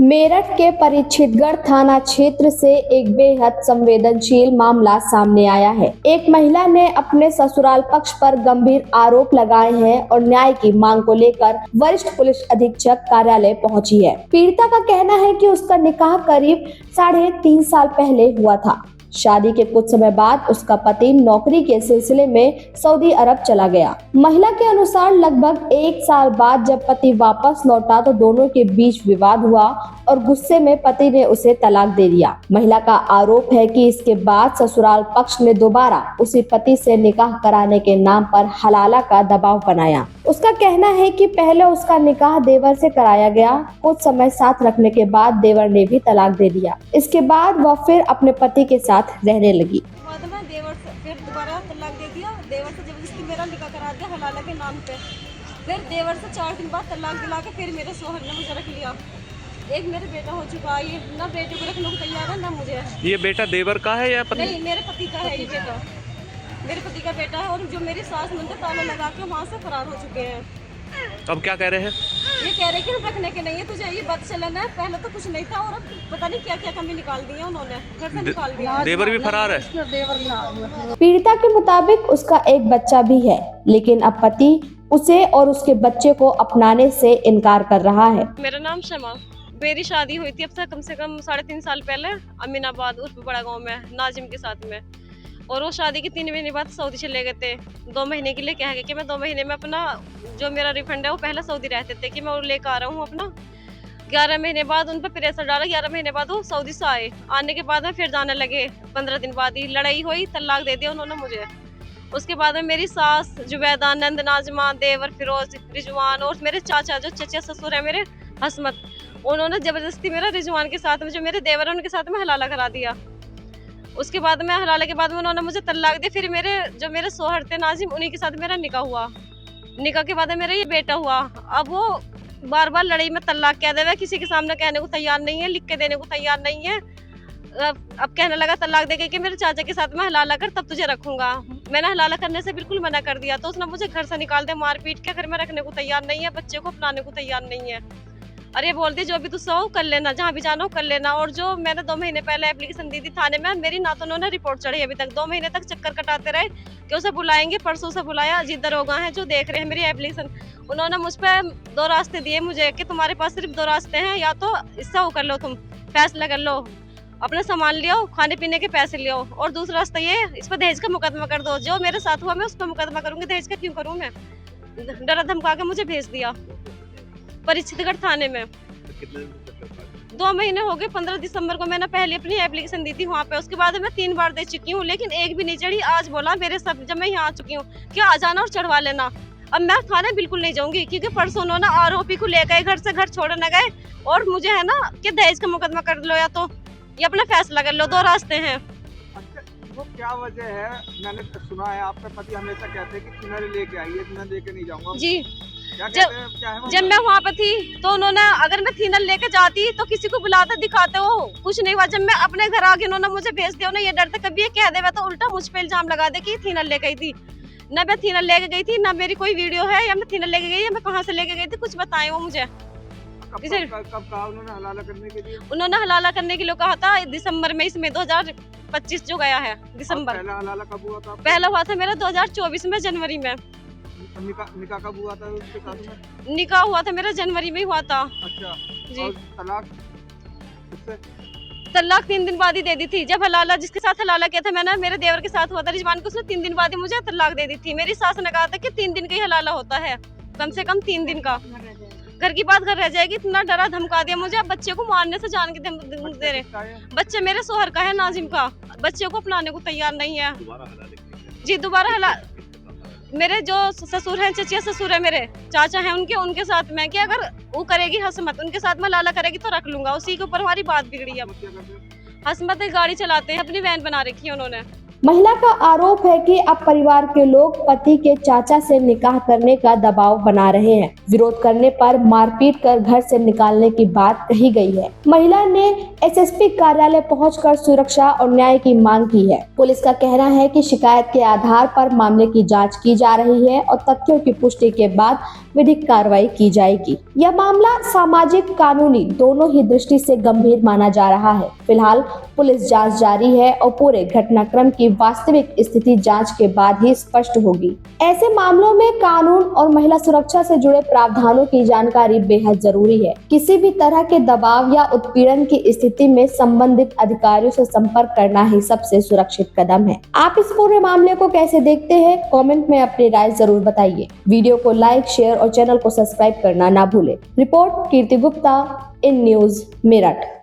मेरठ के परीक्षितगढ़ थाना क्षेत्र से एक बेहद संवेदनशील मामला सामने आया है। एक महिला ने अपने ससुराल पक्ष पर गंभीर आरोप लगाए हैं और न्याय की मांग को लेकर वरिष्ठ पुलिस अधीक्षक कार्यालय पहुंची है। पीड़िता का कहना है कि उसका निकाह करीब 3.5 साल पहले हुआ था। शादी के कुछ समय बाद उसका पति नौकरी के सिलसिले में सऊदी अरब चला गया। महिला के अनुसार लगभग 1 साल बाद जब पति वापस लौटा तो दोनों के बीच विवाद हुआ और गुस्से में पति ने उसे तलाक दे दिया। महिला का आरोप है कि इसके बाद ससुराल पक्ष ने दोबारा उसी पति से निकाह कराने के नाम पर हलाला का दबाव बनाया। उसका कहना है कि पहले उसका निकाह देवर से कराया गया, कुछ समय साथ रखने के बाद देवर ने भी तलाक दे दिया। इसके बाद वह फिर अपने पति के साथ रहने लगी। देवर से फिर दोबारा तलाक दे दिया। देवर से जबरदस्ती मेरा निकाह करा दिया हलाला के नाम पे। फिर देवर से 4 दिन बाद तलाक दिला के फिर मेरे शौहर ने मुझे रख लिया। एक मेरे बेटा हो चुका है, ये ना बेटे को रखने को तैयार है ना मुझे। ये बेटा देवर का है या पति? नहीं, मेरे पति का है ये बेटा, मेरे पति का बेटा है। और जो मेरी सास मंदिर ताला लगा के वहाँ से फरार हो चुके हैं। अब क्या कह रहे हैं? ये कह रहे कि रखने के नहीं है, तुझे ये बात चलन है। पहले तो कुछ नहीं था और अब पता नहीं क्या क्या कमी निकाल दी है उन्होंने, घर से निकाल दिया। देवर भी फरार है। पीड़िता के मुताबिक उसका एक बच्चा भी है, लेकिन अब पति उसे और उसके बच्चे को अपनाने से इनकार कर रहा है। मेरा नाम शमा, मेरी शादी हुई थी अब से कम 3.5 साल पहले अमीनाबाद उर्फ बड़ा गांव में नाजिम के साथ में। और वो शादी के 3 महीने बाद सऊदी चले गए थे। 2 महीने के लिए कह गए कि मैं 2 महीने में अपना जो मेरा रिफंड है वो पहले सऊदी रहते थे कि मैं वो लेकर आ रहा हूँ अपना। 11 महीने बाद उन पर प्रेशर डाला। 11 महीने बाद वो सऊदी से आए। आने के बाद में फिर जाने लगे। 15 दिन बाद ही लड़ाई हुई, तलाक दे दिया उन्होंने मुझे। उसके बाद में मेरी सास जुबैदा, नंद, नाजमा, देवर फिरोज, रिजवान और मेरे चाचा जो चचा ससुर है मेरे हसमत, उन्होंने जबरदस्ती मेरा रिजवान के साथ में जो मेरे देवर है उनके साथ में हलाला करा दिया। उसके बाद में हलाले के बाद में उन्होंने मुझे तलाक दिया। फिर मेरे शौहर थे नाजिम, उन्हीं के साथ मेरा निकाह हुआ। निकाह के बाद मेरा ये बेटा हुआ। अब वो बार बार लड़ाई में तलाक कह देवे, किसी के सामने कहने को तैयार नहीं है, लिख के देने को तैयार नहीं है। अब कहने लगा तलाक देके कि मेरे चाचा के साथ में हलाला कर तब तुझे रखूंगा। मैंने हलाला करने से बिल्कुल मना कर दिया तो उसने मुझे घर से निकाल दे, मार पीट के घर में रखने को तैयार नहीं है, बच्चे को अपनाने को तैयार नहीं है। अरे बोलती जो भी तू सो कर लेना, जहाँ भी जाना हो कर लेना। और जो मैंने 2 महीने पहले एप्लीकेशन दी थी थाने में, मेरी ना तो उन्होंने रिपोर्ट चढ़ी अभी तक। 2 महीने तक चक्कर कटाते रहे कि उसे बुलाएंगे, परसों से बुलाया। अजीत दरोगा हैं जो देख रहे हैं मेरी एप्लीकेशन, उन्होंने मुझ पर 2 रास्ते दिए मुझे कि तुम्हारे पास सिर्फ 2 रास्ते हैं, या तो इससे वो कर लो, तुम फैसला कर लो, अपना सामान लियो, खाने पीने के पैसे लियो, और दूसरा रास्ता ये इस पर दहेज का मुकदमा कर दो। जो मेरे साथ हुआ मैं उस पर मुकदमा करूंगी, दहेज का क्यों करूँ मैं। डरा धमका के मुझे भेज दिया परीक्षितगढ़ थाने में। 2 महीने हो गए। 15 दिसंबर को मैंने पहले अपनी एप्लीकेशन दी थी वहाँ पे। उसके बाद मैं 3 बार दे चुकी हूँ, लेकिन एक भी नहीं चढ़ी। आज बोला मेरे सब, जब मैं यहाँ आ चुकी हूँ कि आ जाना और चढ़वा लेना। अब मैं थाने बिल्कुल नहीं जाऊंगी क्योंकि परसों उन्होंने आरोपी को ले गए, घर से घर छोड़ने गए और मुझे है ना कि दहेज का मुकदमा कर लो या तो ये अपना फैसला कर लो। 2 रास्ते हैं। अच्छा, वो क्या वजह है? मैंने सुना है आपका पति हमेशा कहते हैं कि किनारे लेके आइए, मैं लेके नहीं जाऊंगा जी। क्या कहते हैं? क्या है जब मैं वहाँ पे थी तो उन्होंने, अगर मैं थीनल लेके जाती तो किसी को बुलाते दिखाते हो, कुछ नहीं हुआ। जब मैं अपने घर आ गई उन्होंने मुझे भेज दिया। उन्हें ये डर था कभी ये कह देवे तो उल्टा मुझ पे इल्जाम लगा दे कि थीनल ले गई थी। ना मैं थीनल लेके गई थी, ना मेरी कोई वीडियो है, या मैं थीनल लेके गई, या मैं कहाँ से लेके गई थी, कुछ बताए वो मुझे। कब कहा उन्होंने हलाला करने के लिए? उन्होंने हलाला करने के लिए कहा था दिसंबर में, इसमें 2025 जो गया है दिसंबर। पहला हलाला कब हुआ था? पहला हुआ था मेरा 2024 में जनवरी में। निकाह कब हुआ था उसके साथ में? निकाह हुआ था मेरा जनवरी में हुआ था। अच्छा जी। और तलाक? तलाक 3 दिन बाद ही दे दी थी। जब हलाला, जिसके साथ हलाला किया था मैंने, मेरे देवर के साथ हुआ था रिजवान को, उसने 3 दिन बाद ही मुझे तलाक दे दी थी। मेरी सास ने कहा था कि 3 दिन का ही हलाला होता है, कम से कम 3 दिन का। घर की बात घर रह जाएगी। इतना डरा धमका दिया मुझे। अब बच्चे को मारने से जान के दे रहे। बच्चे मेरे शौहर का है, नाजिम का। बच्चे को अपनाने को तैयार नहीं है जी। दोबारा हला मेरे जो ससुर हैं, चचिया ससुर है, मेरे चाचा हैं, उनके साथ में कि अगर वो करेगी हसमत, उनके साथ में लाला करेगी तो रख लूंगा। उसी के ऊपर हमारी बात बिगड़ी है। हसमत एक गाड़ी चलाते हैं, अपनी वैन बना रखी है उन्होंने। महिला का आरोप है कि अब परिवार के लोग पति के चाचा से निकाह करने का दबाव बना रहे हैं। विरोध करने पर मारपीट कर घर से निकालने की बात कही गई है। महिला ने एसएसपी कार्यालय पहुंचकर सुरक्षा और न्याय की मांग की है। पुलिस का कहना है कि शिकायत के आधार पर मामले की जांच की जा रही है और तथ्यों की पुष्टि के बाद विधिक कार्रवाई की जाएगी। यह मामला सामाजिक कानूनी दोनों ही दृष्टि से गंभीर माना जा रहा है। फिलहाल पुलिस जांच जारी है और पूरे घटनाक्रम की वास्तविक स्थिति जांच के बाद ही स्पष्ट होगी। ऐसे मामलों में कानून और महिला सुरक्षा से जुड़े प्रावधानों की जानकारी बेहद जरूरी है। किसी भी तरह के दबाव या उत्पीड़न की स्थिति में संबंधित अधिकारियों से संपर्क करना ही सबसे सुरक्षित कदम है। आप इस पूरे मामले को कैसे देखते हैं? कमेंट में अपनी राय जरूर बताइए। वीडियो को लाइक, शेयर और चैनल को सब्सक्राइब करना ना भूलें। Report Kirti Gupta, in news Meerut.